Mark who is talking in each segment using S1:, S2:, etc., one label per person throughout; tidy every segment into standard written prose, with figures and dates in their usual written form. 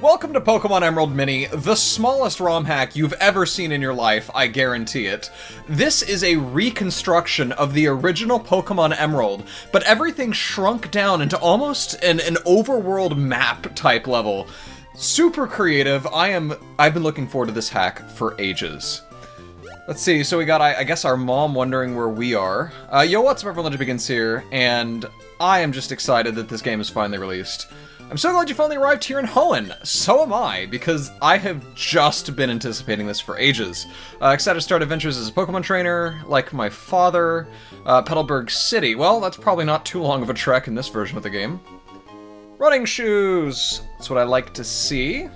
S1: Welcome to Pokemon Emerald Mini, the smallest ROM hack you've ever seen in your life, I guarantee it. This is a reconstruction of the original Pokemon Emerald, but everything shrunk down into almost an overworld map type level. Super creative. I've been looking forward to this hack for ages. Let's see, so we got, I guess, our mom wondering where we are. Yo, what's up, everyone? LegendBegins here, and I am just excited that this game is finally released. I'm so glad you finally arrived here in Hoenn. So am I, because I have just been anticipating this for ages. Excited to start adventures as a Pokemon trainer, like my father. Petalburg City. Well, that's probably not too long of a trek in this version of the game. Running shoes. That's what I like to see.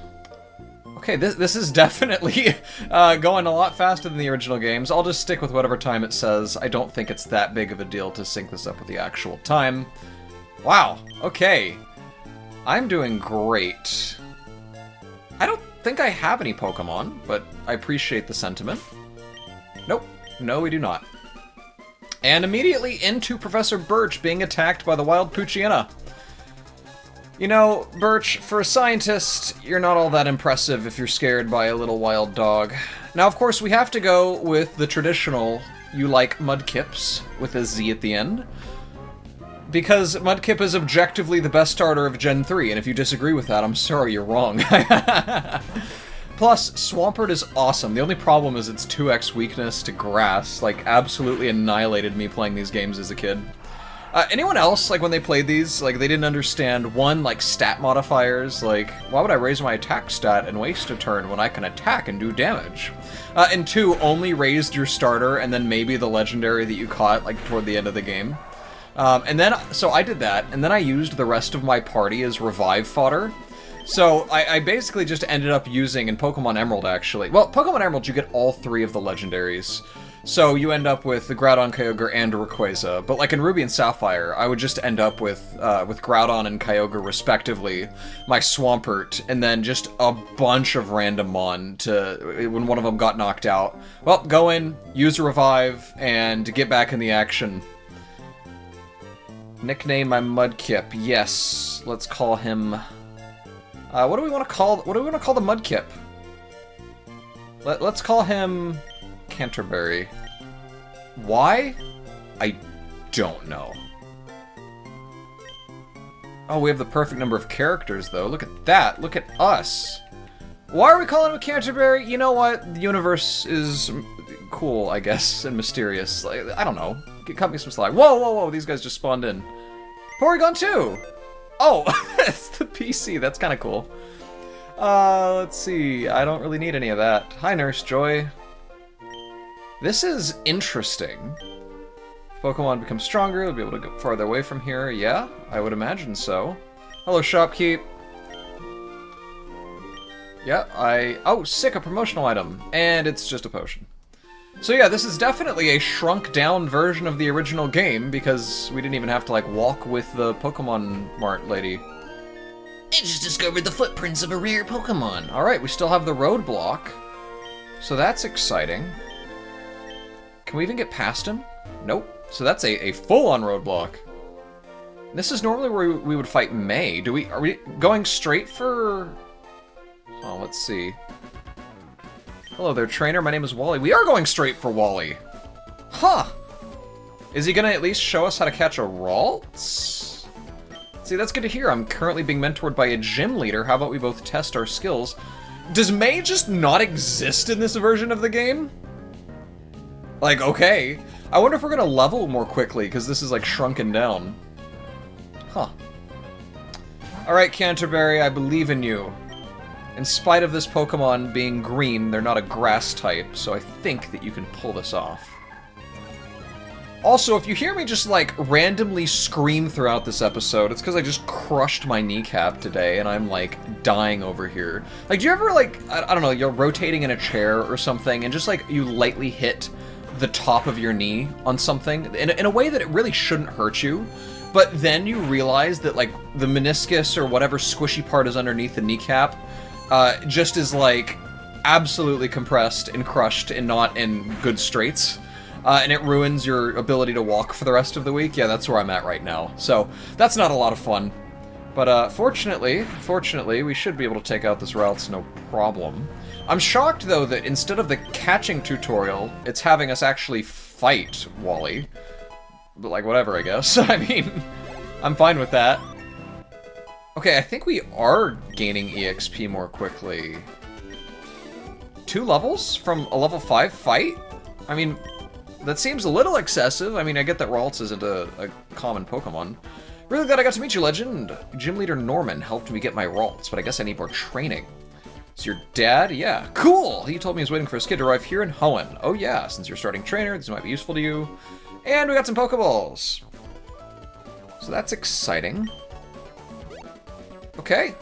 S1: Okay, this is definitely going a lot faster than the original games. I'll just stick with whatever time it says. I don't think it's that big of a deal to sync this up with the actual time. Wow, okay. I'm doing great. I don't think I have any Pokemon, but I appreciate the sentiment. Nope, no we do not. And immediately into Professor Birch being attacked by the wild Poochyena. You know, Birch, for a scientist, you're not all that impressive if you're scared by a little wild dog. Now, of course, we have to go with the traditional, you like Mudkips, with a Z at the end. Because Mudkip is objectively the best starter of Gen 3, and if you disagree with that, I'm sorry, you're wrong. Plus, Swampert is awesome. The only problem is its 2x weakness to grass, like, absolutely annihilated me playing these games as a kid. Anyone else, like, when they played these, like, they didn't understand, one, like, stat modifiers, like, why would I raise my attack stat and waste a turn when I can attack and do damage? And two, only raised your starter and then maybe the legendary that you caught, like, toward the end of the game. And then, so I did that, and then I used the rest of my party as revive fodder. So I basically just ended up using, in Pokemon Emerald actually, well, Pokemon Emerald you get all three of the legendaries. So you end up with the Groudon, Kyogre, and Rayquaza. But like in Ruby and Sapphire, I would just end up with Groudon and Kyogre respectively, my Swampert, and then just a bunch of random Mon to, when one of them got knocked out. Well, go in, use a revive, and get back in the action. Nickname my Mudkip. Yes, let's call him. What do we want to call the Mudkip? Let's call him Canterbury. Why? I don't know. Oh, we have the perfect number of characters, though. Look at that. Look at us. Why are we calling him Canterbury? You know what? The universe is cool, I guess, and mysterious. Like, I don't know. Cut me some slack. Whoa, whoa, whoa, these guys just spawned in. Porygon 2! Oh, that's the PC. That's kind of cool. Let's see. I don't really need any of that. Hi, Nurse Joy. This is interesting. If Pokemon become stronger, they'll be able to go farther away from here. Yeah, I would imagine so. Hello, Shopkeep. Yeah, oh, sick, a promotional item. And it's just a potion. So yeah, this is definitely a shrunk-down version of the original game, because we didn't even have to, like, walk with the Pokemon Mart lady. I just discovered the footprints of a rare Pokemon. Alright, we still have the roadblock. So that's exciting. Can we even get past him? Nope. So that's a full-on roadblock. This is normally where we would fight May. Are we going straight for... Oh, let's see. Hello there, trainer. My name is Wally. We are going straight for Wally. Huh. Is he gonna at least show us how to catch a Ralts? See, that's good to hear. I'm currently being mentored by a gym leader. How about we both test our skills? Does May just not exist in this version of the game? Like, okay. I wonder if we're gonna level more quickly, because this is, like, shrunken down. Huh. Alright, Canterbury, I believe in you. In spite of this Pokemon being green, they're not a grass type, so I think that you can pull this off. Also, if you hear me just, like, randomly scream throughout this episode, it's because I just crushed my kneecap today, and I'm, like, dying over here. Like, do you ever, like, I don't know, you're rotating in a chair or something, and just, like, you lightly hit the top of your knee on something, in a way that it really shouldn't hurt you, but then you realize that, like, the meniscus or whatever squishy part is underneath the kneecap just is, like, absolutely compressed and crushed and not in good straits. And it ruins your ability to walk for the rest of the week. Yeah, that's where I'm at right now. So, that's not a lot of fun. But fortunately, we should be able to take out this Ralts no problem. I'm shocked, though, that instead of the catching tutorial, it's having us actually fight Wally. But, like, whatever, I guess. I mean, I'm fine with that. Okay, I think we are gaining EXP more quickly. 2 levels from a level 5 fight? I mean, that seems a little excessive. I mean, I get that Ralts isn't a common Pokemon. Really glad I got to meet you, Legend. Gym Leader Norman helped me get my Ralts, but I guess I need more training. Is your dad? Yeah. Cool! He told me he was waiting for his kid to arrive here in Hoenn. Oh yeah, since you're starting trainer, this might be useful to you. And we got some Pokeballs. So that's exciting. Okay.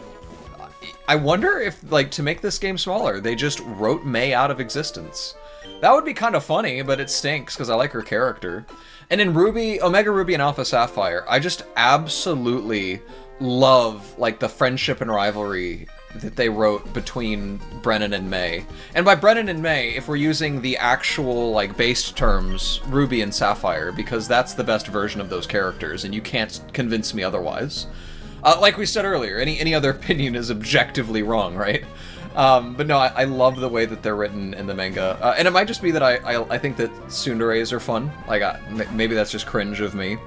S1: I wonder if, like, to make this game smaller, they just wrote May out of existence. That would be kind of funny, but it stinks because I like her character. And in Ruby, Omega Ruby and Alpha Sapphire, I just absolutely love, like, the friendship and rivalry that they wrote between Brennan and May. And by Brennan and May, if we're using the actual, like, based terms, Ruby and Sapphire, because that's the best version of those characters, and you can't convince me otherwise. Like we said earlier, any other opinion is objectively wrong, right? But no, I love the way that they're written in the manga. And it might just be that I think that tsunderes are fun. Like, maybe that's just cringe of me.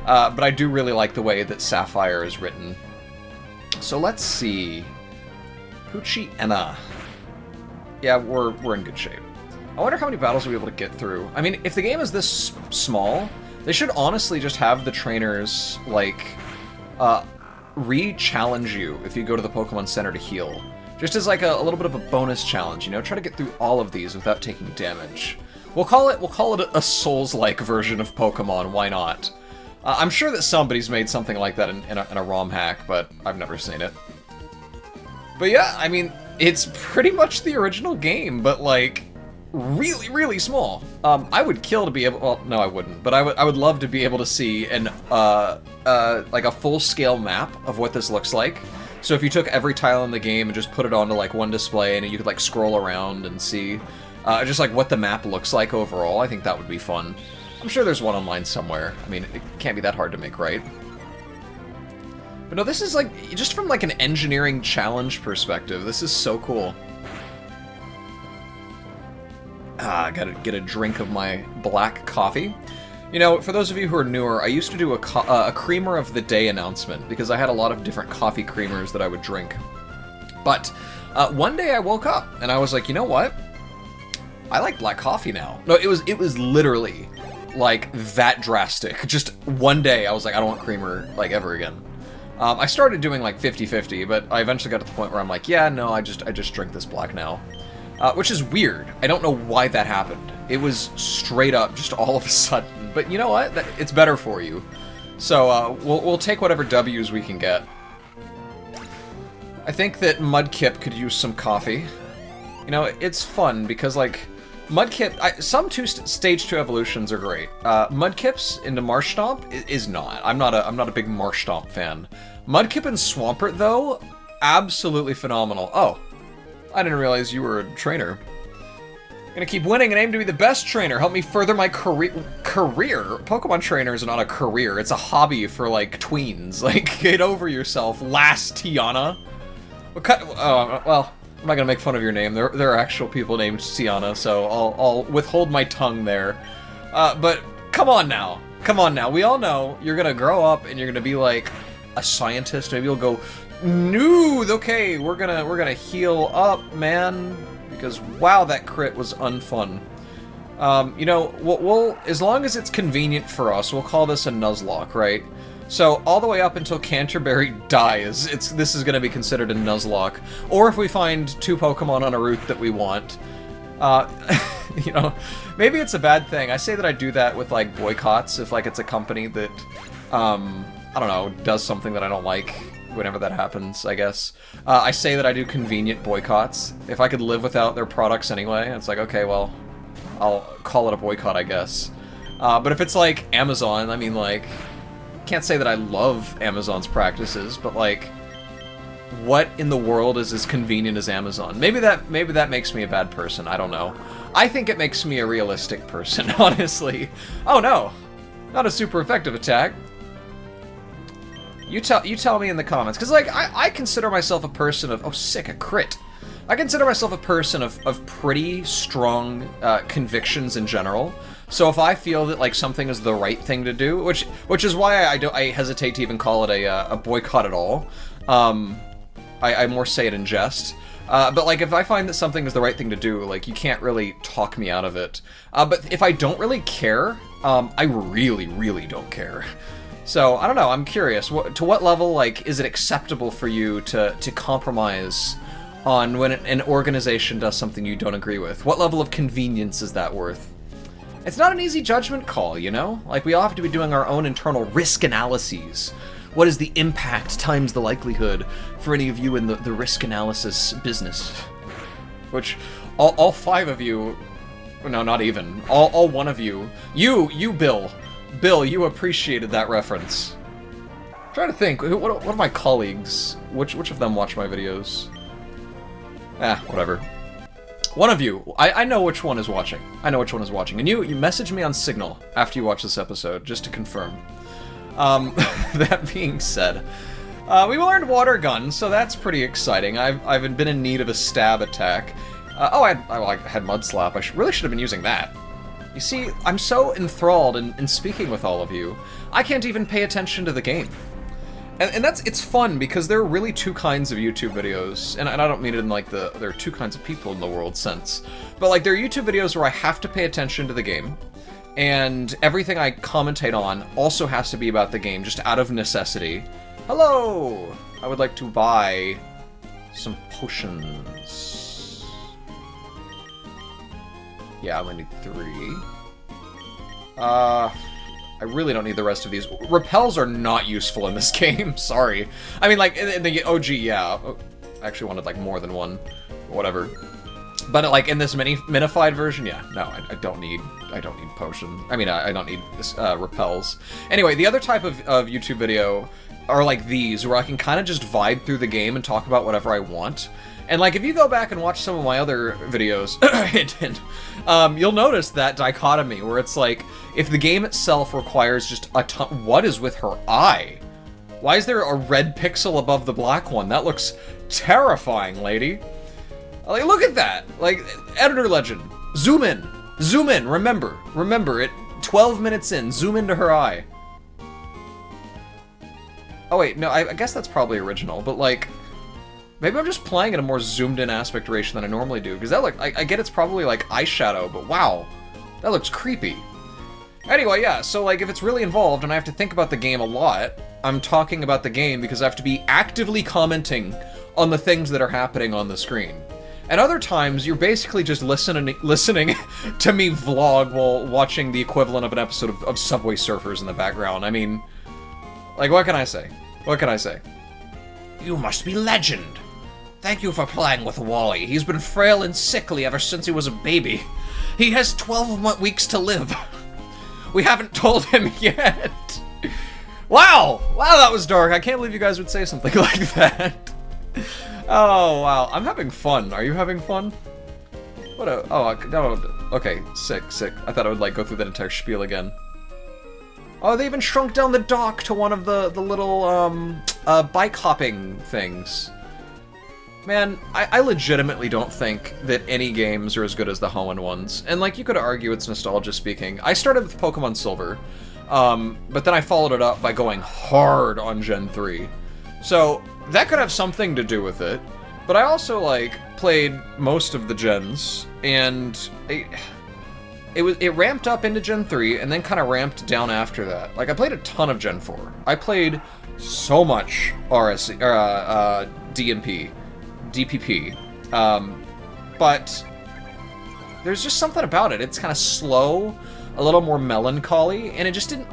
S1: But I do really like the way that Sapphire is written. So let's see. Poochyena. Yeah, we're in good shape. I wonder how many battles we'll be able to get through. I mean, if the game is this small, they should honestly just have the trainers, like, re-challenge you if you go to the Pokemon Center to heal. Just as like a little bit of a bonus challenge, you know? Try to get through all of these without taking damage. We'll call it a Souls-like version of Pokemon, why not? I'm sure that somebody's made something like that in a ROM hack, but I've never seen it. But yeah, I mean, it's pretty much the original game, but like, really, really small. I would kill to be able, well, no I wouldn't, but I would love to be able to see an, like a full-scale map of what this looks like. So if you took every tile in the game and just put it onto like one display and you could like scroll around and see just like what the map looks like overall, I think that would be fun. I'm sure there's one online somewhere. I mean, it can't be that hard to make, right? But no, this is like, just from like an engineering challenge perspective, this is so cool. I gotta get a drink of my black coffee. You know, for those of you who are newer, I used to do a creamer of the day announcement because I had a lot of different coffee creamers that I would drink. But one day I woke up and I was like, you know what? I like black coffee now. No, it was literally like that drastic. Just one day I was like, I don't want creamer like ever again. I started doing like 50-50, but I eventually got to the point where I'm like, yeah, no, I just drink this black now. Which is weird. I don't know why that happened. It was straight up just all of a sudden. But you know what? It's better for you. So we'll take whatever W's we can get. I think that Mudkip could use some coffee. You know, it's fun because like Mudkip, some stage 2 evolutions are great. Mudkip's into Marshtomp is not. I'm not a big Marshtomp fan. Mudkip and Swampert though, absolutely phenomenal. Oh, I didn't realize you were a trainer. Gonna keep winning and aim to be the best trainer. Help me further my career. Pokemon trainer is not a career. It's a hobby for like tweens. Like, get over yourself, last Tiana. What kind? Well, I'm not gonna make fun of your name. There are actual people named Tiana, so I'll withhold my tongue there. But come on now. Come on now. We all know you're gonna grow up and you're gonna be like a scientist. Maybe you'll go, no, okay, we're gonna heal up, man. Because, wow, that crit was unfun. You know, we'll as long as it's convenient for us, we'll call this a Nuzlocke, right? So, all the way up until Canterbury dies, this is going to be considered a Nuzlocke. Or if we find 2 Pokemon on a route that we want. You know, maybe it's a bad thing. I say that I do that with, like, boycotts, if, like, it's a company that, I don't know, does something that I don't like. Whenever that happens, I guess. I say that I do convenient boycotts. If I could live without their products anyway, it's like, okay, well, I'll call it a boycott, I guess. But if it's like Amazon, I mean, like, can't say that I love Amazon's practices, but like, what in the world is as convenient as Amazon? Maybe that makes me a bad person, I don't know. I think it makes me a realistic person, honestly. Oh no, not a super effective attack. You tell me in the comments, because like I consider myself a person of a crit. I consider myself a person of pretty strong convictions in general. So if I feel that like something is the right thing to do, which is why I hesitate to even call it a boycott at all. I more say it in jest. But like if I find that something is the right thing to do, like you can't really talk me out of it. But if I don't really care, I really don't care. So I don't know. I'm curious. To what level like is it acceptable for you to compromise on when an organization does something you don't agree with? What level of convenience is that worth? It's not an easy judgment call, you know? Like, we all have to be doing our own internal risk analyses. What is the impact times the likelihood for any of you in the risk analysis business? Which, all 5 of you... No, not even. All 1 of you. You, Bill. Bill, you appreciated that reference. I'm trying to think. What of my colleagues? Which of them watch my videos? Whatever. One of you, I know which one is watching. I know which one is watching. And you message me on Signal after you watch this episode, just to confirm. That being said, we learned water gun, so that's pretty exciting. I've been in need of a stab attack. I had mud slap. Really should have been using that. You see, I'm so enthralled in speaking with all of you, I can't even pay attention to the game. And it's fun because there are really 2 kinds of YouTube videos, and I don't mean it in like there are 2 kinds of people in the world sense, but like there are YouTube videos where I have to pay attention to the game, and everything I commentate on also has to be about the game, just out of necessity. Hello! I would like to buy some potions. Yeah, I only need 3. I really don't need the rest of these. Repels are not useful in this game, sorry. I mean, like, in the OG, yeah. I actually wanted, like, more than 1. Whatever. But, like, in this minified version, yeah. No, I don't need potions. I mean, I don't need repels. Anyway, the other type of YouTube video are like these, where I can kind of just vibe through the game and talk about whatever I want. And like, if you go back and watch some of my other videos, you'll notice that dichotomy where it's like, if the game itself requires just a ton... What is with her eye? Why is there a red pixel above the black one? That looks terrifying, lady. Like, look at that. Like, editor legend. Zoom in. Zoom in. Remember it. 12 minutes in. Zoom into her eye. Oh wait, no, I guess that's probably original, but like... Maybe I'm just playing at a more zoomed-in aspect ratio than I normally do, because that look, I get it's probably like eyeshadow, but wow, that looks creepy. Anyway, yeah, so like if it's really involved and I have to think about the game a lot, I'm talking about the game because I have to be actively commenting on the things that are happening on the screen. And other times, you're basically just listening to me vlog while watching the equivalent of an episode of Subway Surfers in the background. I mean, like, what can I say? What can I say? You must be Legend. Thank you for playing with Wally. He's been frail and sickly ever since he was a baby. He has 12 weeks to live. We haven't told him yet. Wow! Wow, that was dark. I can't believe you guys would say something like that. Oh, wow. I'm having fun. Are you having fun? What a... Oh, no. Okay, sick. I thought I would, like, go through that entire spiel again. Oh, they even shrunk down the dock to one of the little, bike hopping things. Man, I legitimately don't think that any games are as good as the Hoenn ones. And, like, you could argue it's nostalgia speaking. I started with Pokemon Silver, but then I followed it up by going hard on Gen 3. So, that could have something to do with it. But I also, like, played most of the gens, and it ramped up into Gen 3, and then kind of ramped down after that. Like, I played a ton of Gen 4. I played so much DPP. But there's just something about it. It's kind of slow, a little more melancholy, and it just didn't,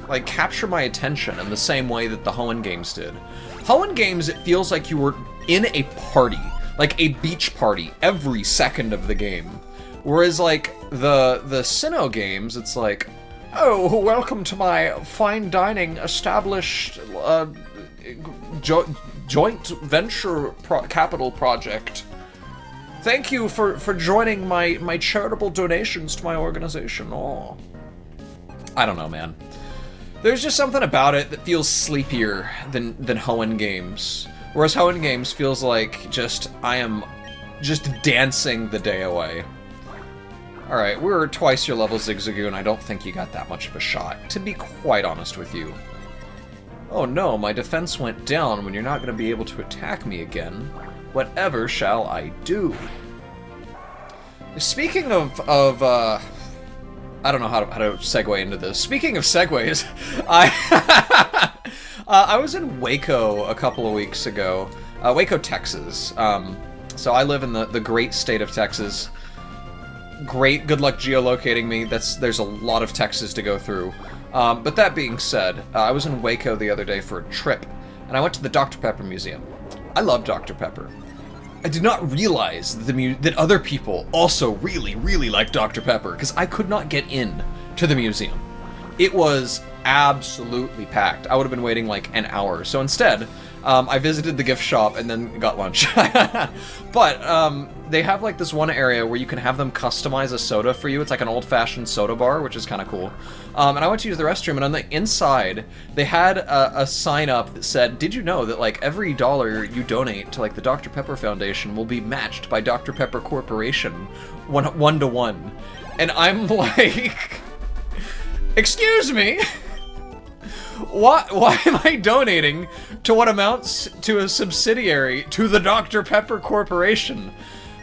S1: like, capture my attention in the same way that the Hoenn games did. Hoenn games, it feels like you were in a party, like a beach party, every second of the game. Whereas, like, the Sinnoh games, it's like, oh, welcome to my fine dining established joint venture capital project. Thank you for joining my charitable donations to my organization. Oh, I don't know, man. There's just something about it that feels sleepier than Hoenn Games. Whereas Hoenn Games feels like I am just dancing the day away. Alright, we're twice your level, Zigzagoon, and I don't think you got that much of a shot, to be quite honest with you. Oh no, my defense went down when you're not going to be able to attack me again. Whatever shall I do? Speaking of I don't know how to segue into this. Speaking of segues, I was in Waco a couple of weeks ago. Waco, Texas. So I live in the great state of Texas. Great, good luck geolocating me. There's a lot of Texas to go through. But that being said, I was in Waco the other day for a trip, and I went to the Dr. Pepper Museum. I love Dr. Pepper. I did not realize that other people also really, really like Dr. Pepper, because I could not get in to the museum. It was absolutely packed. I would have been waiting like an hour. So instead, I visited the gift shop and then got lunch. But they have like this one area where you can have them customize a soda for you. It's like an old-fashioned soda bar, which is kind of cool. And I went to use the restroom, and on the inside, they had a sign up that said, "Did you know that like every dollar you donate to like the Dr. Pepper Foundation will be matched by Dr. Pepper Corporation, one to one?" And I'm like, excuse me? Why am I donating to what amounts to a subsidiary to the Dr. Pepper Corporation?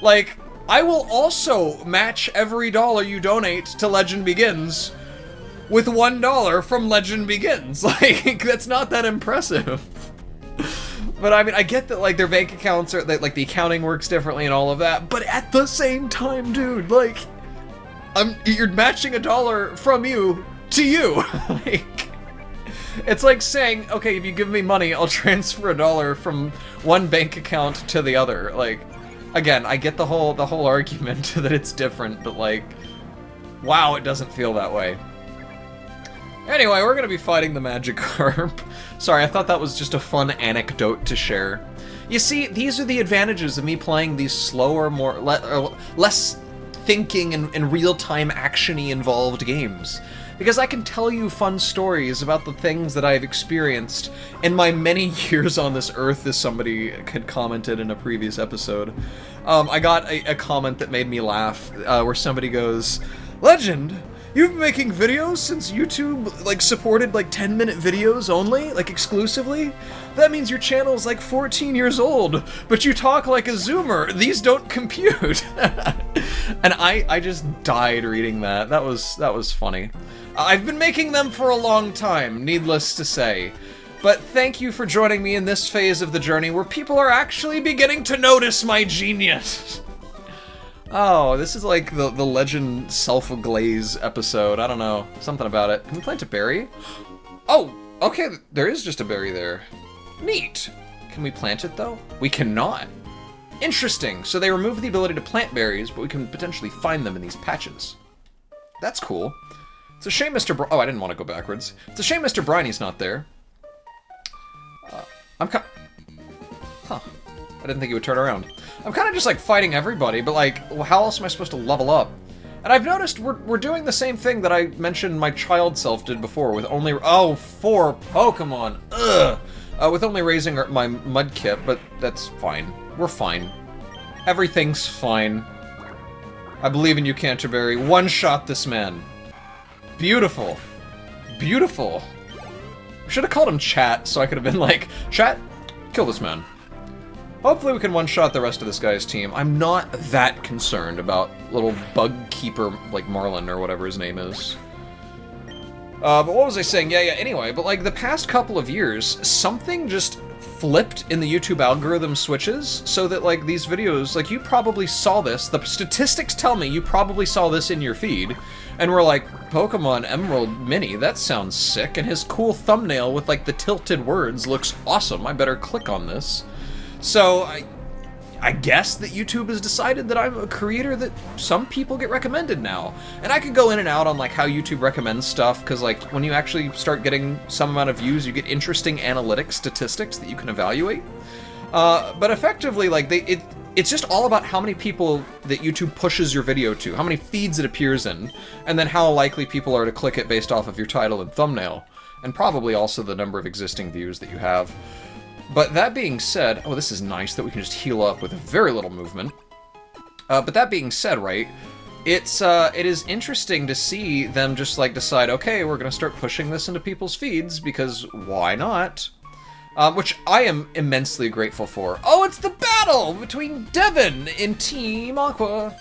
S1: Like, I will also match every dollar you donate to Legend Begins with $1 from Legend Begins. Like, that's not that impressive. But I mean, I get that, like, their bank accounts are, that, like, the accounting works differently and all of that, but at the same time, dude, like, you're matching $1 from you to you. Like, it's like saying, okay, if you give me money, I'll transfer $1 from one bank account to the other. Like, again, I get the whole argument that it's different, but like, wow, it doesn't feel that way. Anyway, we're gonna be fighting the Magikarp. Sorry, I thought that was just a fun anecdote to share. You see, these are the advantages of me playing these slower, less thinking and real-time action-y involved games. Because I can tell you fun stories about the things that I've experienced in my many years on this earth, as somebody had commented in a previous episode. I got a comment that made me laugh, where somebody goes, "Legend, you've been making videos since YouTube, like, supported, like, 10-minute videos only? Like, exclusively? That means your channel's, like, 14 years old, but you talk like a Zoomer. These don't compute." And I just died reading that. That was funny. I've been making them for a long time, needless to say. But thank you for joining me in this phase of the journey where people are actually beginning to notice my genius. Oh, this is like the Legend self-glaze episode. I don't know. Something about it. Can we plant a berry? Oh, okay, there is just a berry there. Neat. Can we plant it, though? We cannot. Interesting. So they remove the ability to plant berries, but we can potentially find them in these patches. That's cool. It's a shame Mr. Oh, I didn't want to go backwards. It's a shame Mr. Briney's not there. Huh. I didn't think he would turn around. I'm kind of just, like, fighting everybody, but, like, how else am I supposed to level up? And I've noticed we're doing the same thing that I mentioned my child self did before, with only... Oh, 4 Pokemon! Ugh! With only raising my Mudkip, but that's fine. We're fine. Everything's fine. I believe in you, Canterbury. One-shot this man. Beautiful. Beautiful. I should have called him Chat, so I could have been like, "Chat, kill this man." Hopefully we can one-shot the rest of this guy's team. I'm not that concerned about little bug keeper, like Marlin or whatever his name is. But what was I saying? Yeah, anyway, but like the past couple of years, something just flipped in the YouTube algorithm switches so that like these videos, like you probably saw this, the statistics tell me you probably saw this in your feed, and we're like, Pokemon Emerald Mini, that sounds sick, and his cool thumbnail with like the tilted words looks awesome, I better click on this. So I guess that YouTube has decided that I'm a creator that some people get recommended now. And I could go in and out on like how YouTube recommends stuff, because like when you actually start getting some amount of views, you get interesting analytics statistics that you can evaluate. But effectively, like it's just all about how many people that YouTube pushes your video to, how many feeds it appears in, and then how likely people are to click it based off of your title and thumbnail. and probably also the number of existing views that you have. But that being said, oh, this is nice that we can just heal up with very little movement. But that being said, right, it is interesting to see them just like decide, okay, we're gonna start pushing this into people's feeds because why not? Which I am immensely grateful for. Oh, it's the battle between Devin and Team Aqua.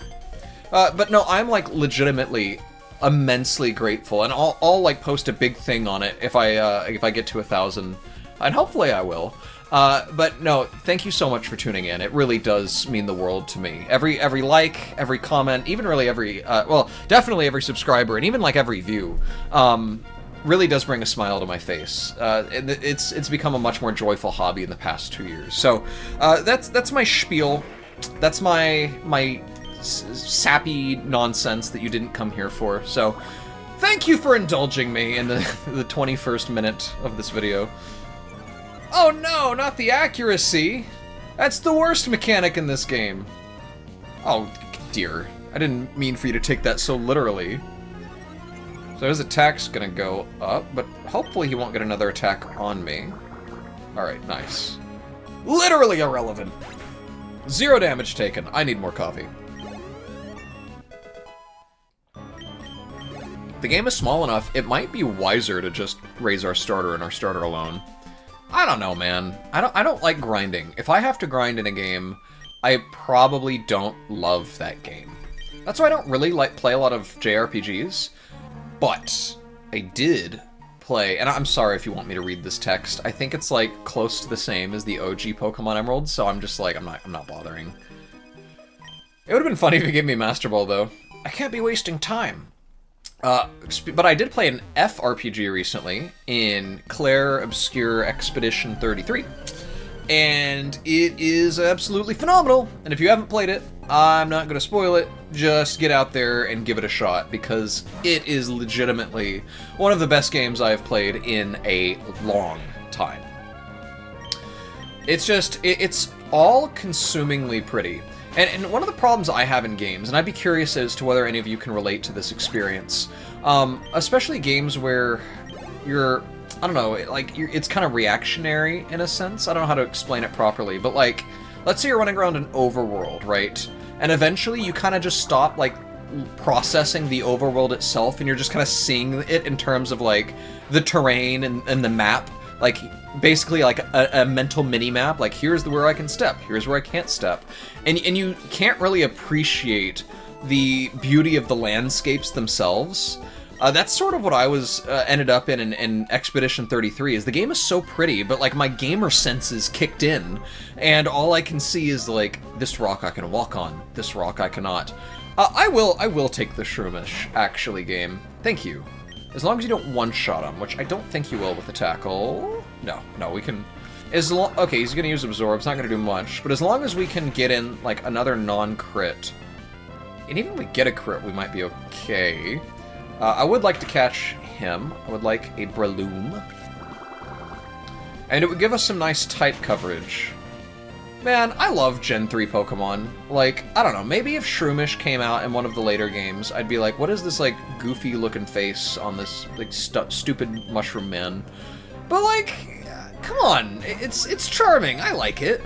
S1: But no, I'm like legitimately immensely grateful, and I'll like post a big thing on it if I get to 1,000, and hopefully I will. But no, thank you so much for tuning in. It really does mean the world to me. Every like, every comment, even really every, well, definitely every subscriber, and even like every view, really does bring a smile to my face. And it's become a much more joyful hobby in the past 2 years. So that's my spiel. That's my sappy nonsense that you didn't come here for. So thank you for indulging me in the 21st minute of this video. Oh no, not the accuracy! That's the worst mechanic in this game. Oh dear, I didn't mean for you to take that so literally. So his attack's gonna go up, but hopefully he won't get another attack on me. Alright, nice. Literally irrelevant! 0 damage taken. I need more coffee. The game is small enough, it might be wiser to just raise our starter and our starter alone. I don't know, man. I don't like grinding. If I have to grind in a game, I probably don't love that game. That's why I don't really play a lot of JRPGs. But I did play, and I'm sorry if you want me to read this text. I think it's like close to the same as the OG Pokemon Emerald, so I'm just like I'm not bothering. It would have been funny if you gave me a Master Ball though. I can't be wasting time. But I did play an FRPG recently in Claire Obscure Expedition 33, and it is absolutely phenomenal. And if you haven't played it, I'm not going to spoil it. Just get out there and give it a shot, because it is legitimately one of the best games I've played in a long time. It's just, it's all-consumingly pretty. And one of the problems I have in games, and I'd be curious as to whether any of you can relate to this experience, especially games where you're, I don't know, like, it's kind of reactionary in a sense. I don't know how to explain it properly, but like, let's say you're running around an overworld, right? And eventually you kind of just stop, like, processing the overworld itself, and you're just kind of seeing it in terms of, like, the terrain and the map. Like, basically like a mental mini-map, like here's where I can step, here's where I can't step. And you can't really appreciate the beauty of the landscapes themselves. That's sort of what I was ended up in Expedition 33, is the game is so pretty, but like my gamer senses kicked in, and all I can see is like, this rock I can walk on, this rock I cannot. I will take the Shroomish, actually, game. Thank you. As long as you don't one-shot him, which I don't think you will with the tackle. No, we can... Okay, he's gonna use Absorb, it's not gonna do much, but as long as we can get in, like, another non-crit, and even if we get a crit, we might be okay. I would like to catch him. I would like a Breloom. And it would give us some nice type coverage. Man, I love Gen 3 Pokemon. Like, I don't know, maybe if Shroomish came out in one of the later games, I'd be like, what is this, like, goofy-looking face on this, like, stupid mushroom man? But, like, come on, it's charming, I like it.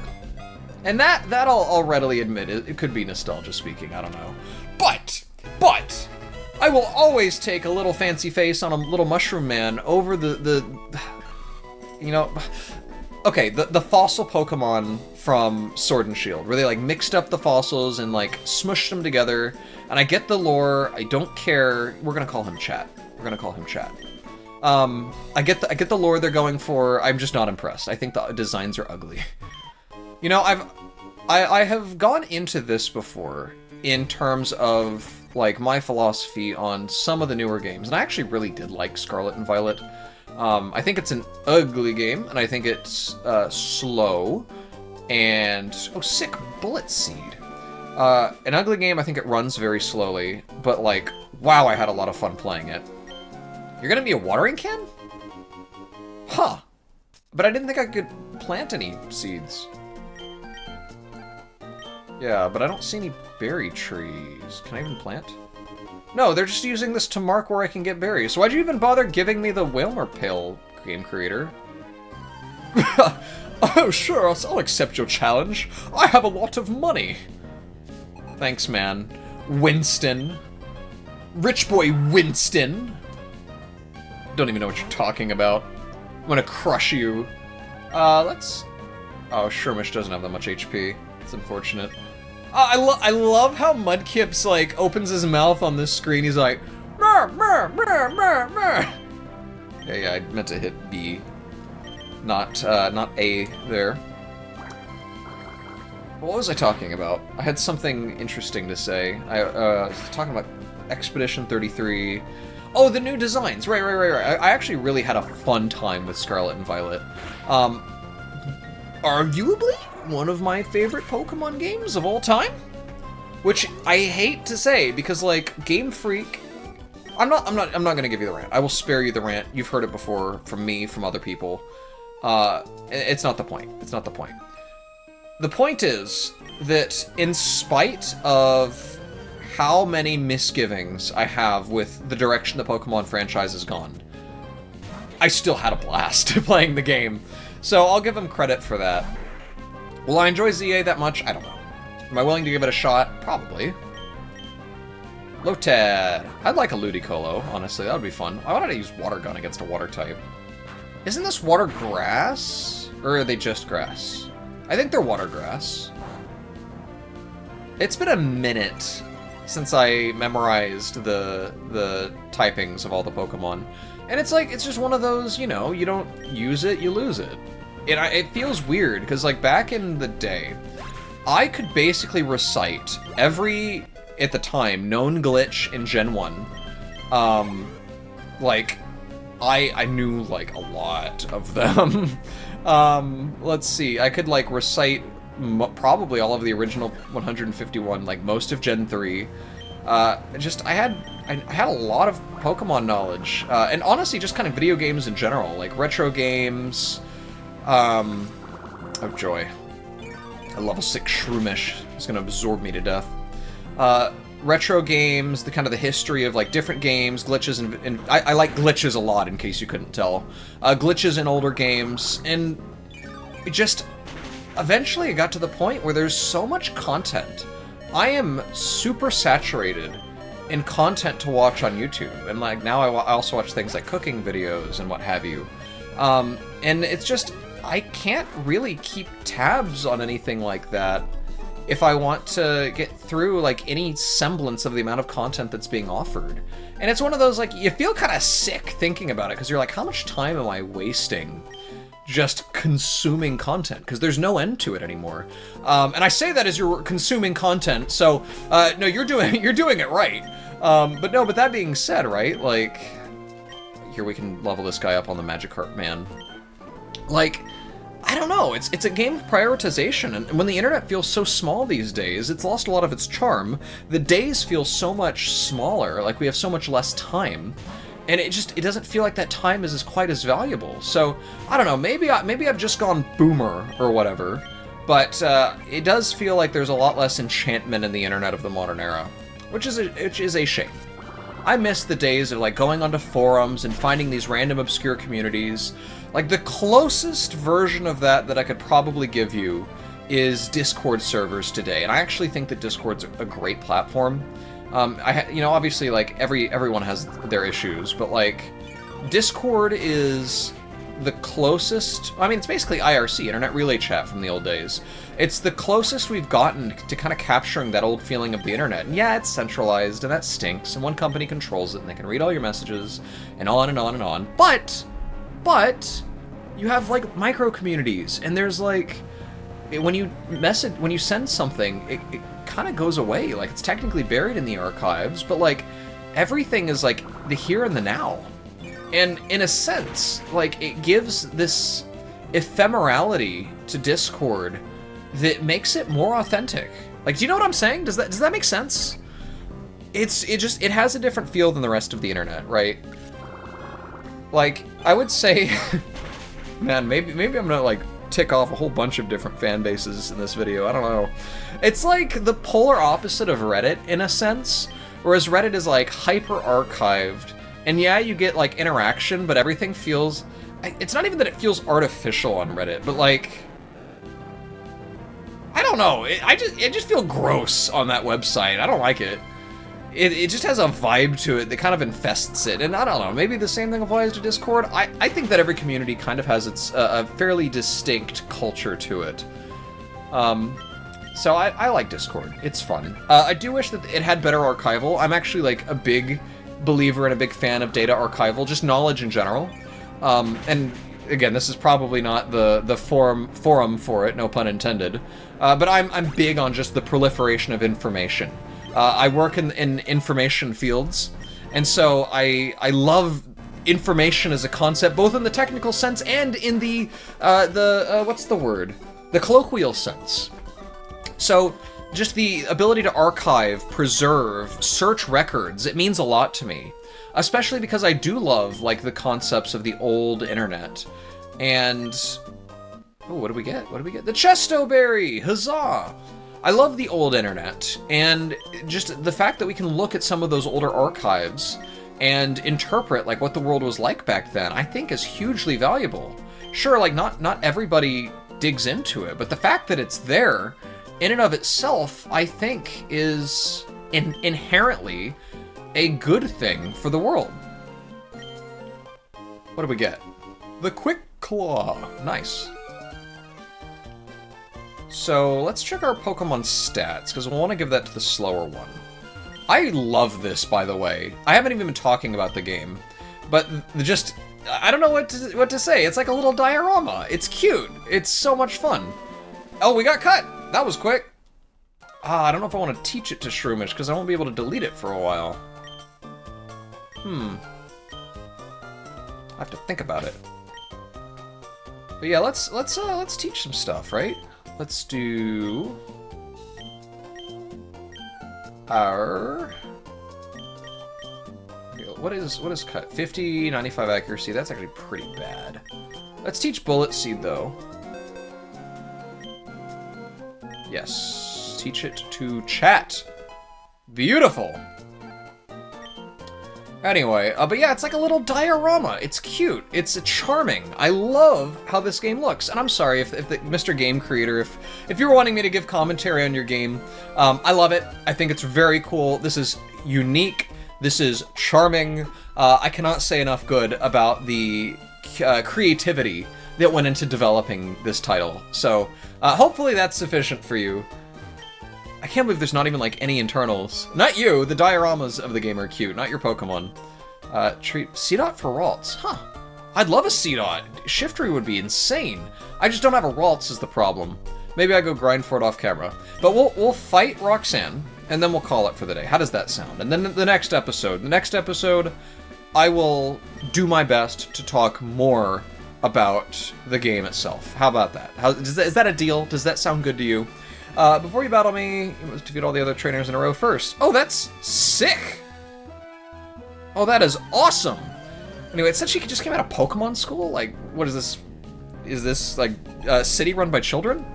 S1: And that I'll readily admit, it could be nostalgia speaking, I don't know. But, I will always take a little fancy face on a little mushroom man over the you know... Okay, the fossil Pokemon from Sword and Shield, where they like mixed up the fossils and like smushed them together. And I get the lore, I don't care. We're gonna call him Chat. We're gonna call him Chat. I get the lore they're going for. I'm just not impressed. I think the designs are ugly. You know, I have gone into this before in terms of like my philosophy on some of the newer games, and I actually really did like Scarlet and Violet. I think it's an ugly game, and I think it's slow, and... Oh, sick! Bullet Seed. An ugly game, I think it runs very slowly, but like, wow, I had a lot of fun playing it. You're gonna be a watering can? Huh. But I didn't think I could plant any seeds. Yeah, but I don't see any berry trees. Can I even plant? No, they're just using this to mark where I can get berries. So why'd you even bother giving me the Whalmer Pill game creator. Oh, sure, I'll accept your challenge. I have a lot of money. Thanks, man. Winston. Rich boy Winston. Don't even know what you're talking about. I'm gonna crush you. Let's... Oh, Shermish doesn't have that much HP. It's unfortunate. I love how Mudkip's, like, opens his mouth on this screen. He's like, "Mer, mer, mer, mer, mer." Yeah, I meant to hit B. Not A there. What was I talking about? I had something interesting to say. I was talking about Expedition 33. Oh, the new designs. Right. I actually really had a fun time with Scarlet and Violet. Arguably one of my favorite Pokemon games of all time, which I hate to say because, like, Game Freak. I'm not gonna give you the rant. I will spare you the rant. You've heard it before from me, from other people. It's not the point. It's not the point. The point is that in spite of how many misgivings I have with the direction the Pokemon franchise has gone, I still had a blast playing the game. So I'll give them credit for that. Will I enjoy ZA that much? I don't know. Am I willing to give it a shot? Probably. Lotad. I'd like a Ludicolo, honestly. That would be fun. I wanted to use Water Gun against a water type. Isn't this water grass? Or are they just grass? I think they're water grass. It's been a minute since I memorized the typings of all the Pokemon. And it's like, it's just one of those, you know, you don't use it, you lose it. It feels weird, because, like, back in the day, I could basically recite every, at the time, known glitch in Gen 1. Like, I knew, like, a lot of them. Let's see, I could, like, recite probably all of the original 151, like, most of Gen 3. I had a lot of Pokemon knowledge, and honestly, just kind of video games in general, like retro games. Oh joy. A level 6 Shroomish is gonna absorb me to death. Retro games, the kind of the history of, like, different games, glitches, and I like glitches a lot, in case you couldn't tell. Glitches in older games, and it just, eventually it got to the point where there's so much content. I am super saturated in content to watch on YouTube, and, like, now I also watch things like cooking videos and what have you. And it's just, I can't really keep tabs on anything like that if I want to get through, like, any semblance of the amount of content that's being offered. And it's one of those, like, you feel kind of sick thinking about it, because you're like, how much time am I wasting just consuming content? Because there's no end to it anymore. And I say that as you're consuming content, so, no, you're doing it right. But that being said, right, like, here we can level this guy up on the Magikarp man. Like, I don't know, it's a game of prioritization, and when the internet feels so small these days, it's lost a lot of its charm. The days feel so much smaller, like we have so much less time, and it doesn't feel like that time is quite as valuable. So, I don't know, maybe I've just gone boomer or whatever, but it does feel like there's a lot less enchantment in the internet of the modern era, which is a shame. I miss the days of, like, going onto forums and finding these random obscure communities. Like, the closest version of that I could probably give you is Discord servers today, and I actually think that Discord's a great platform. You know, obviously, like, everyone has their issues, but, like, Discord is the closest. I mean, it's basically IRC, Internet Relay Chat, from the old days. It's the closest we've gotten to kind of capturing that old feeling of the internet. And yeah, it's centralized, and that stinks, and one company controls it, and they can read all your messages, and on and on and on. But you have, like, micro communities, and there's, like, when you send something, it kind of goes away. Like, it's technically buried in the archives, but, like, everything is, like, the here and the now. And in a sense, like, it gives this ephemerality to Discord that makes it more authentic. Like, do you know what I'm saying? Does that make sense? It has a different feel than the rest of the internet, right? Like, I would say, man, maybe I'm gonna, like, tick off a whole bunch of different fan bases in this video. I don't know. It's like the polar opposite of Reddit, in a sense, whereas Reddit is, like, hyper archived. And yeah, you get, like, interaction, but everything feels It's not even that it feels artificial on Reddit, but like, I don't know. I just feel gross on that website. I don't like it. It just has a vibe to it that kind of infests it, and I don't know, maybe the same thing applies to Discord. I think that every community kind of has its a fairly distinct culture to it. So I like Discord. It's fun. I do wish that it had better archival. I'm actually like a big believer and a big fan of data archival, just knowledge in general. And again, this is probably not the forum for it, no pun intended. But I'm big on just the proliferation of information. I work in information fields, and so I love information as a concept, both in the technical sense and in the what's the word? The colloquial sense. So just the ability to archive, preserve, search records, it means a lot to me. Especially because I do love, like, the concepts of the old internet. And... oh, what do we get? What do we get? The Chesto Berry! Huzzah! I love the old internet, and just the fact that we can look at some of those older archives and interpret, like, what the world was like back then, I think is hugely valuable. Sure, like, not everybody digs into it, but the fact that it's there, in and of itself, I think is inherently a good thing for the world. What do we get? The Quick Claw. Nice. So let's check our Pokemon stats, because we'll want to give that to the slower one. I love this, by the way. I haven't even been talking about the game, but just, I don't know what to say. It's like a little diorama. It's cute. It's so much fun. Oh, we got cut. That was quick. I don't know if I want to teach it to Shroomish, because I won't be able to delete it for a while. I have to think about it. But yeah, let's teach some stuff, right? Let's do our... What is cut? 50, 95 accuracy. That's actually pretty bad. Let's teach Bullet Seed, though. Yes. Teach it to chat. Beautiful. Anyway, but yeah, it's like a little diorama. It's cute. It's charming. I love how this game looks. And I'm sorry if the, Mr. Game Creator, if you're wanting me to give commentary on your game, I love it. I think it's very cool. This is unique. This is charming. I cannot say enough good about the creativity that went into developing this title. So hopefully that's sufficient for you. I can't believe there's not even, like, any internals. Not you, the dioramas of the game are cute, not your Pokemon. Treat C-Dot for Ralts. Huh. I'd love a C-Dot. Shiftry would be insane. I just don't have a Ralts is the problem. Maybe I go grind for it off camera. But we'll fight Roxanne, and then we'll call it for the day. How does that sound? And then the next episode, I will do my best to talk more about the game itself. How about that? Is that a deal? Does that sound good to you? Before you battle me, you must defeat all the other trainers in a row first. Oh, that's sick! Oh, that is awesome! Anyway, it said she just came out of Pokemon school? Like, what is this? Is this, like, a city run by children?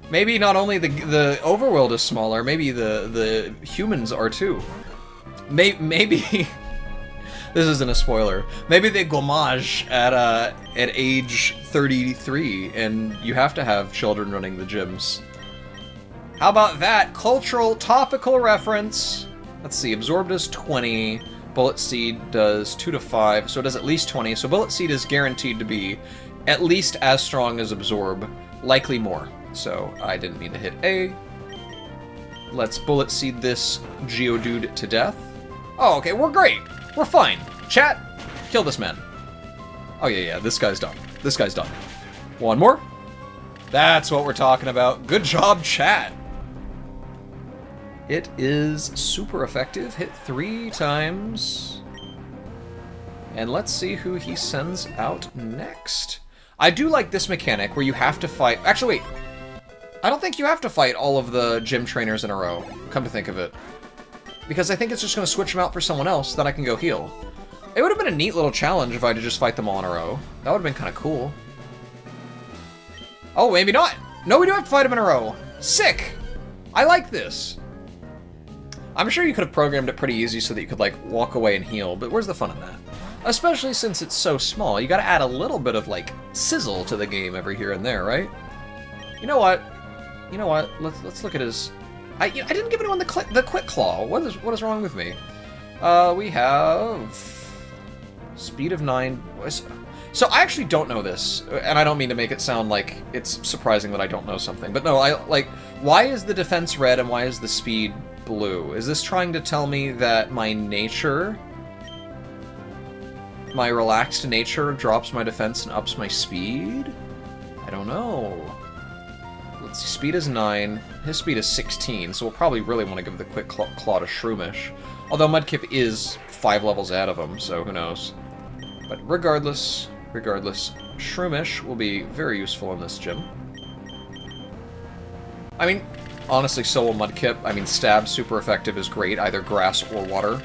S1: Maybe not only the overworld is smaller, maybe the humans are too. Maybe... This isn't a spoiler. Maybe they gommage at age 33, and you have to have children running the gyms. How about that? Cultural, topical reference. Let's see, Absorb does 20, Bullet Seed does 2 to 5, so it does at least 20, so Bullet Seed is guaranteed to be at least as strong as Absorb, likely more. So I didn't mean to hit A. Let's Bullet Seed this Geodude to death. Oh, okay, we're great. We're fine. Chat, kill this man. Oh yeah, this guy's done. This guy's done. One more. That's what we're talking about. Good job, chat. It is super effective. Hit 3 times. And let's see who he sends out next. I do like this mechanic where you have to fight... Actually, wait. I don't think you have to fight all of the gym trainers in a row, come to think of it. Because I think it's just going to switch them out for someone else, then I can go heal. It would have been a neat little challenge if I had to just fight them all in a row. That would have been kind of cool. Oh, maybe not. No, we do have to fight them in a row. Sick! I like this. I'm sure you could have programmed it pretty easy so that you could, like, walk away and heal, but where's the fun in that? Especially since it's so small. You gotta add a little bit of, like, sizzle to the game every here and there, right? You know what? You know what? Let's look at his... I didn't give anyone the quick claw. What is wrong with me? We have... Speed of 9... So I actually don't know this, and I don't mean to make it sound like it's surprising that I don't know something, but no, why is the defense red and why is the speed blue? Is this trying to tell me that my nature, my relaxed nature, drops my defense and ups my speed? I don't know. Let's see, speed is 9, his speed is 16, so we'll probably really want to give the quick claw to Shroomish. Although Mudkip is 5 levels ahead of him, so who knows. But regardless, Shroomish will be very useful in this gym. I mean, honestly, so will Mudkip. I mean, Stab, super effective, is great, either grass or water.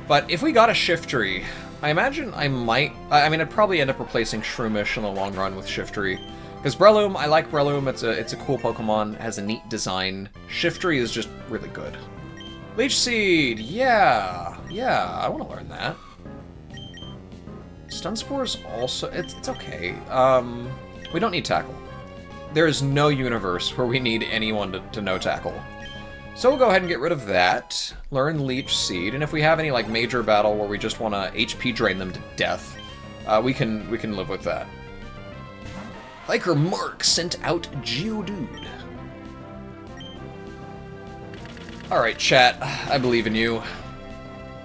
S1: But if we got a Shiftry, I imagine I might... I mean, I'd probably end up replacing Shroomish in the long run with Shiftry. Because Breloom, I like Breloom, it's a cool Pokemon, has a neat design. Shiftry is just really good. Leech Seed, yeah, I want to learn that. Stun Spore's also... It's okay. We don't need Tackle. There is no universe where we need anyone to know Tackle. So we'll go ahead and get rid of that. Learn Leech Seed, and if we have any like major battle where we just want to HP drain them to death, we can live with that. Hiker Mark sent out Geodude. Alright, chat. I believe in you.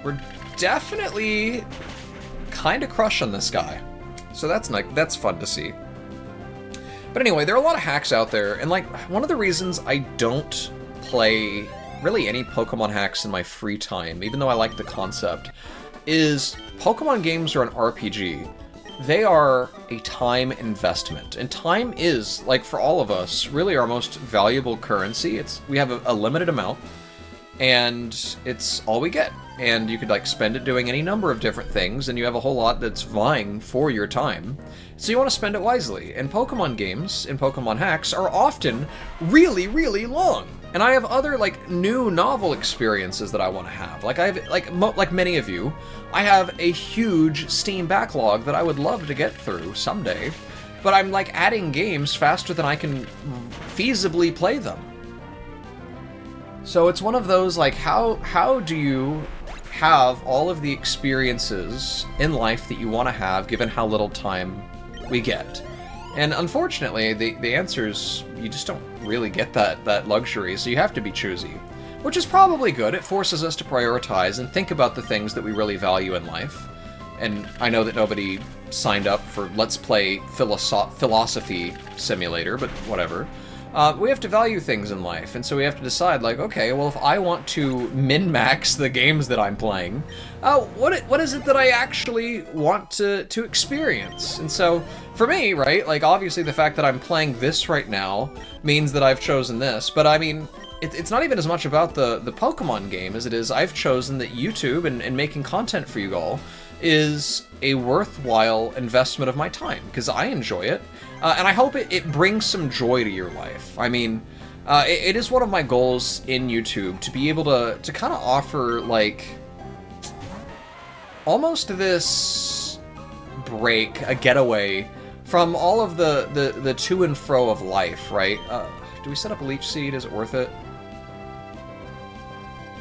S1: We're definitely kind of crushing this guy. So that's fun to see. But anyway, there are a lot of hacks out there, and like one of the reasons I don't play really any Pokemon hacks in my free time, even though I like the concept, is Pokemon games are an RPG. They are a time investment, and time is, like for all of us, really our most valuable currency. We have a limited amount, and it's all we get. And you could like spend it doing any number of different things, and you have a whole lot that's vying for your time. So you want to spend it wisely. And Pokemon games and Pokemon hacks are often really, really long. And I have other like new novel experiences that I want to have. Like I have like many of you, I have a huge Steam backlog that I would love to get through someday. But I'm like adding games faster than I can feasibly play them. So it's one of those like how do you have all of the experiences in life that you want to have given how little time we get? And unfortunately, the answer is you just don't really get that luxury, so you have to be choosy. Which is probably good. It forces us to prioritize and think about the things that we really value in life. And I know that nobody signed up for Let's Play Philosophy Simulator, but whatever. We have to value things in life, and so we have to decide, like, okay, well, if I want to min-max the games that I'm playing, what is it that I actually want to experience? And so, for me, right, like, obviously the fact that I'm playing this right now means that I've chosen this, but I mean, it's not even as much about the Pokemon game as it is I've chosen that YouTube and making content for you all is a worthwhile investment of my time, because I enjoy it. And I hope it brings some joy to your life. I mean, it is one of my goals in YouTube to be able to kind of offer, like, almost this break, a getaway from all of the to and fro of life, right? Do we set up a Leech Seed? Is it worth it?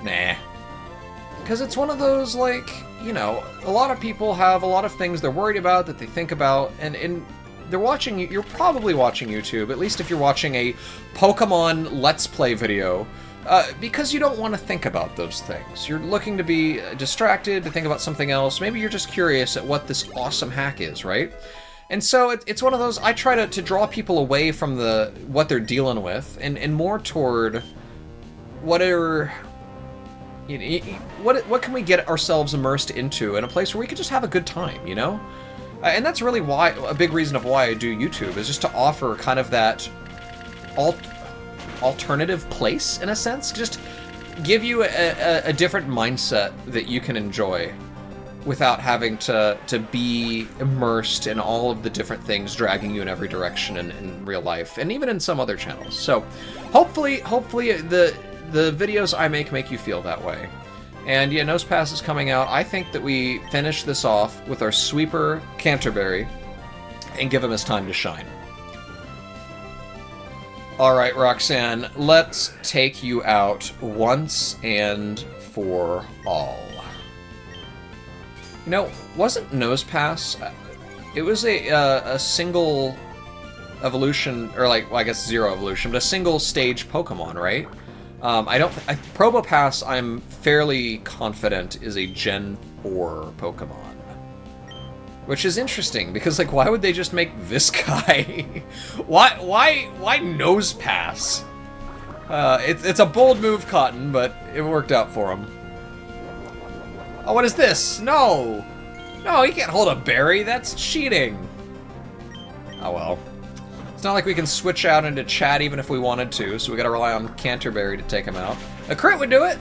S1: Nah. Because it's one of those, like, you know, a lot of people have a lot of things they're worried about, that they think about, and they're watching, you're probably watching YouTube, at least if you're watching a Pokemon Let's Play video, because you don't want to think about those things. You're looking to be distracted, to think about something else. Maybe you're just curious at what this awesome hack is, right? And so it's one of those, I try to draw people away from what they're dealing with, and more toward what can we get ourselves immersed into in a place where we can just have a good time, you know? And that's really why, a big reason of why I do YouTube, is just to offer kind of that alternative place, in a sense. Just give you a different mindset that you can enjoy without having to be immersed in all of the different things dragging you in every direction in real life, and even in some other channels. So hopefully the videos I make you feel that way. And yeah, Nosepass is coming out. I think that we finish this off with our sweeper Canterbury and give him his time to shine. Alright, Roxanne, let's take you out once and for all. You know, wasn't Nosepass... It was a single evolution, or like, well, I guess zero evolution, but a single stage Pokemon, right? Probopass, I'm fairly confident, is a Gen 4 Pokemon. Which is interesting, because, like, why would they just make this guy? why Nosepass? It's a bold move, Cotton, but it worked out for him. Oh, what is this? No! No, he can't hold a berry, that's cheating! Oh well. It's not like we can switch out into chat even if we wanted to, so we gotta rely on Canterbury to take him out. A crit would do it!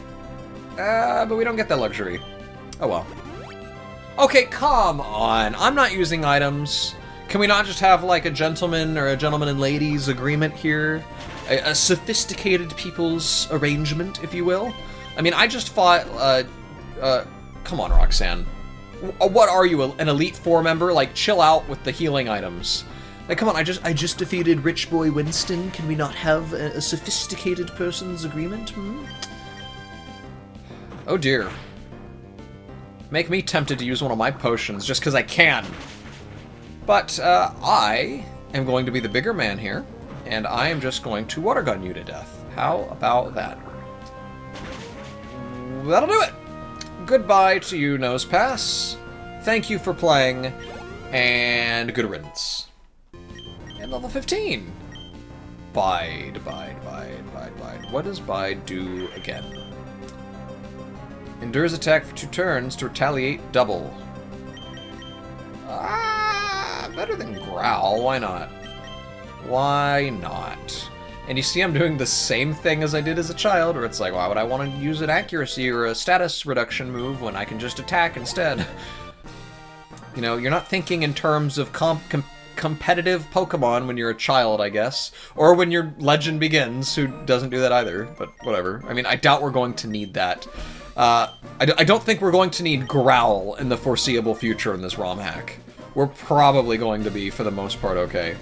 S1: But we don't get that luxury. Oh well. Okay, come on! I'm not using items. Can we not just have, like, a gentleman or a gentleman and ladies agreement here? A sophisticated people's arrangement, if you will? I mean, I just fought, come on, Roxanne. What are you, an Elite Four member? Like, chill out with the healing items. Like, come on, I just defeated Rich Boy Winston. Can we not have a sophisticated person's agreement? Hmm? Oh dear. Make me tempted to use one of my potions just because I can. But I am going to be the bigger man here, and I am just going to water gun you to death. How about that? That'll do it. Goodbye to you, Nosepass. Thank you for playing, and good riddance. And level 15. Bide. What does Bide do again? Endures attack for 2 turns to retaliate double. Better than Growl, why not? Why not? And you see I'm doing the same thing as I did as a child, where it's like, why would I want to use an accuracy or a status reduction move when I can just attack instead? You know, you're not thinking in terms of competitive Pokemon when you're a child, I guess. Or when your Legend Begins, who doesn't do that either, but whatever. I mean, I doubt we're going to need that. I don't think we're going to need Growl in the foreseeable future in this ROM hack. We're probably going to be, for the most part, okay.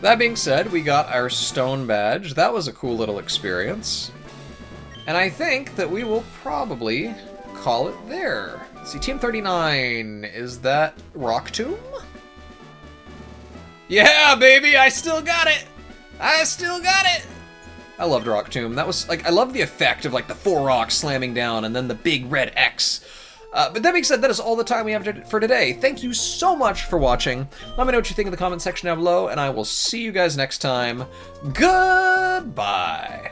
S1: That being said, we got our stone badge. That was a cool little experience. And I think that we will probably call it there. Let's see, Team 39, is that Rock Tomb? Yeah, baby, I still got it! I still got it! I loved Rock Tomb. That was, like, I love the effect of, like, the 4 rocks slamming down and then the big red X. But that being said, that is all the time we have for today. Thank you so much for watching. Let me know what you think in the comment section down below, and I will see you guys next time. Goodbye!